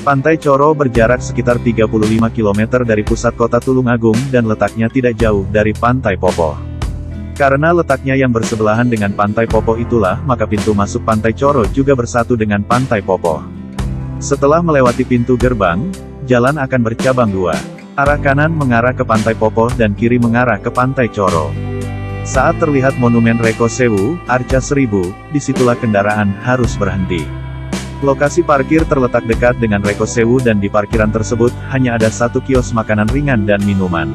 Pantai Coro berjarak sekitar 35 km dari pusat kota Tulungagung dan letaknya tidak jauh dari Pantai Popoh. Karena letaknya yang bersebelahan dengan Pantai Popoh itulah maka pintu masuk Pantai Coro juga bersatu dengan Pantai Popoh. Setelah melewati pintu gerbang, jalan akan bercabang dua. Arah kanan mengarah ke Pantai Popoh dan kiri mengarah ke Pantai Coro. Saat terlihat monumen Reko Sewu, Arca Seribu, disitulah kendaraan harus berhenti. Lokasi parkir terletak dekat dengan Reko Sewu dan di parkiran tersebut hanya ada satu kios makanan ringan dan minuman.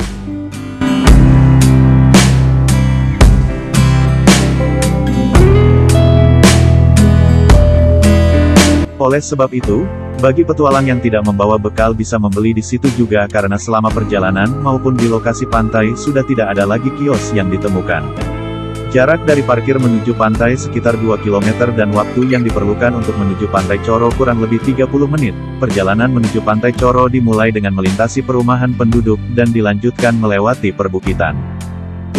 Oleh sebab itu, bagi petualang yang tidak membawa bekal bisa membeli di situ juga karena selama perjalanan maupun di lokasi pantai sudah tidak ada lagi kios yang ditemukan. Jarak dari parkir menuju pantai sekitar 2 km dan waktu yang diperlukan untuk menuju Pantai Coro kurang lebih 30 menit. Perjalanan menuju Pantai Coro dimulai dengan melintasi perumahan penduduk dan dilanjutkan melewati perbukitan.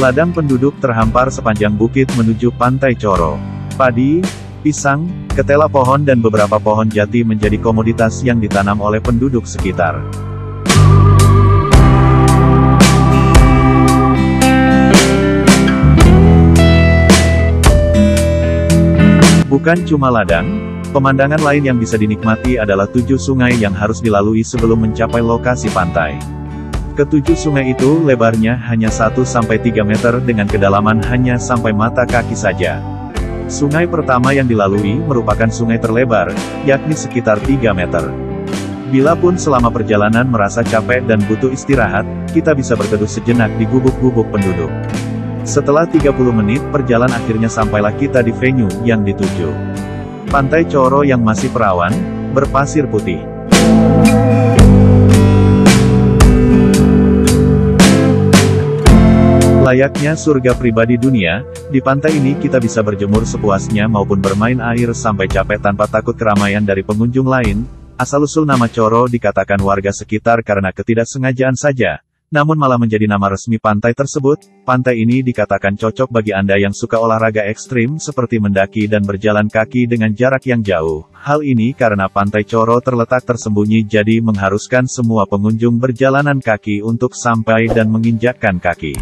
Ladang penduduk terhampar sepanjang bukit menuju Pantai Coro. Padi, pisang, ketela pohon dan beberapa pohon jati menjadi komoditas yang ditanam oleh penduduk sekitar. Bukan cuma ladang, pemandangan lain yang bisa dinikmati adalah 7 sungai yang harus dilalui sebelum mencapai lokasi pantai. Ketujuh sungai itu lebarnya hanya 1-3 meter dengan kedalaman hanya sampai mata kaki saja. Sungai pertama yang dilalui merupakan sungai terlebar, yakni sekitar 3 meter. Bila pun selama perjalanan merasa capek dan butuh istirahat, kita bisa berteduh sejenak di gubuk-gubuk penduduk. Setelah 30 menit perjalanan akhirnya sampailah kita di venue yang dituju. Pantai Coro yang masih perawan, berpasir putih. Layaknya surga pribadi dunia, di pantai ini kita bisa berjemur sepuasnya maupun bermain air sampai capek tanpa takut keramaian dari pengunjung lain. Asal-usul nama Coro dikatakan warga sekitar karena ketidaksengajaan saja. Namun malah menjadi nama resmi pantai tersebut. Pantai ini dikatakan cocok bagi Anda yang suka olahraga ekstrim seperti mendaki dan berjalan kaki dengan jarak yang jauh. Hal ini karena Pantai Coro terletak tersembunyi jadi mengharuskan semua pengunjung berjalanan kaki untuk sampai dan menginjakkan kaki.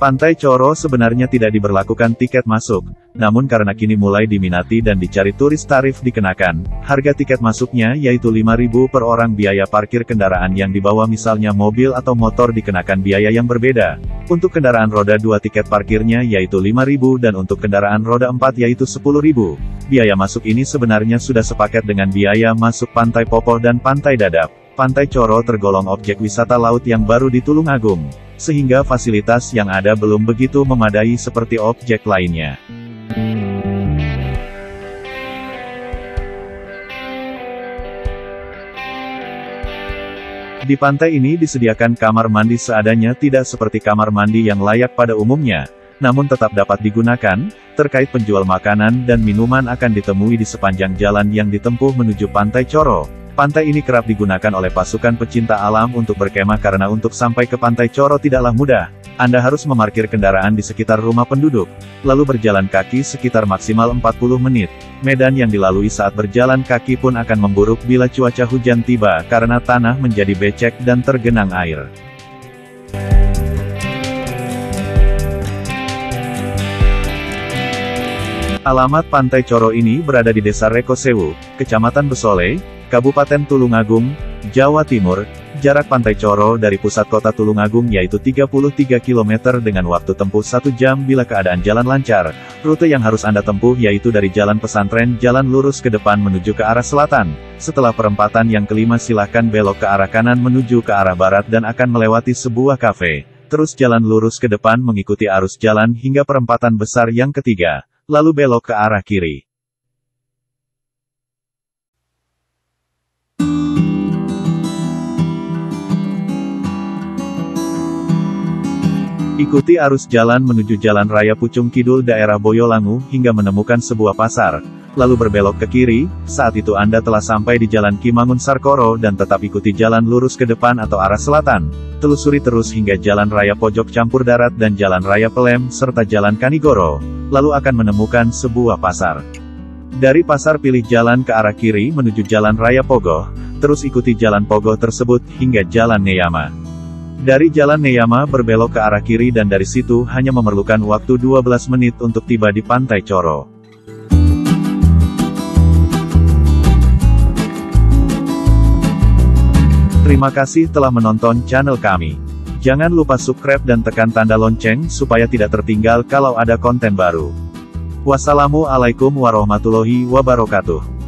Pantai Coro sebenarnya tidak diberlakukan tiket masuk, namun karena kini mulai diminati dan dicari turis tarif dikenakan. Harga tiket masuknya yaitu 5.000 per orang. Biaya parkir kendaraan yang dibawa misalnya mobil atau motor dikenakan biaya yang berbeda. Untuk kendaraan roda 2 tiket parkirnya yaitu 5.000 dan untuk kendaraan roda 4 yaitu 10.000. Biaya masuk ini sebenarnya sudah sepaket dengan biaya masuk Pantai Popoh dan Pantai Dadap. Pantai Coro tergolong objek wisata laut yang baru di Tulungagung, sehingga fasilitas yang ada belum begitu memadai seperti objek lainnya. Di pantai ini disediakan kamar mandi seadanya, tidak seperti kamar mandi yang layak pada umumnya, namun tetap dapat digunakan. Terkait penjual makanan dan minuman akan ditemui di sepanjang jalan yang ditempuh menuju Pantai Coro. Pantai ini kerap digunakan oleh pasukan pecinta alam untuk berkemah karena untuk sampai ke Pantai Coro tidaklah mudah. Anda harus memarkir kendaraan di sekitar rumah penduduk, lalu berjalan kaki sekitar maksimal 40 menit. Medan yang dilalui saat berjalan kaki pun akan memburuk bila cuaca hujan tiba karena tanah menjadi becek dan tergenang air. Alamat Pantai Coro ini berada di Desa Reko Sewu, Kecamatan Besole, Kabupaten Tulungagung, Jawa Timur. Jarak Pantai Coro dari pusat kota Tulungagung yaitu 33 km dengan waktu tempuh 1 jam bila keadaan jalan lancar. Rute yang harus Anda tempuh yaitu dari Jalan Pesantren jalan lurus ke depan menuju ke arah selatan. Setelah perempatan yang kelima silahkan belok ke arah kanan menuju ke arah barat dan akan melewati sebuah kafe. Terus jalan lurus ke depan mengikuti arus jalan hingga perempatan besar yang ketiga, lalu belok ke arah kiri. Ikuti arus jalan menuju Jalan Raya Pucung Kidul daerah Boyolangu hingga menemukan sebuah pasar, lalu berbelok ke kiri. Saat itu Anda telah sampai di Jalan Kimangun Sarkoro dan tetap ikuti jalan lurus ke depan atau arah selatan. Telusuri terus hingga Jalan Raya Pojok Campur Darat dan Jalan Raya Pelem serta Jalan Kanigoro, lalu akan menemukan sebuah pasar. Dari pasar pilih jalan ke arah kiri menuju Jalan Raya Pogoh, terus ikuti jalan Pogoh tersebut hingga Jalan Neyama. Dari Jalan Neyama berbelok ke arah kiri dan dari situ hanya memerlukan waktu 12 menit untuk tiba di Pantai Coro. Terima kasih telah menonton channel kami. Jangan lupa subscribe dan tekan tanda lonceng supaya tidak tertinggal kalau ada konten baru. Wassalamualaikum warahmatullahi wabarakatuh.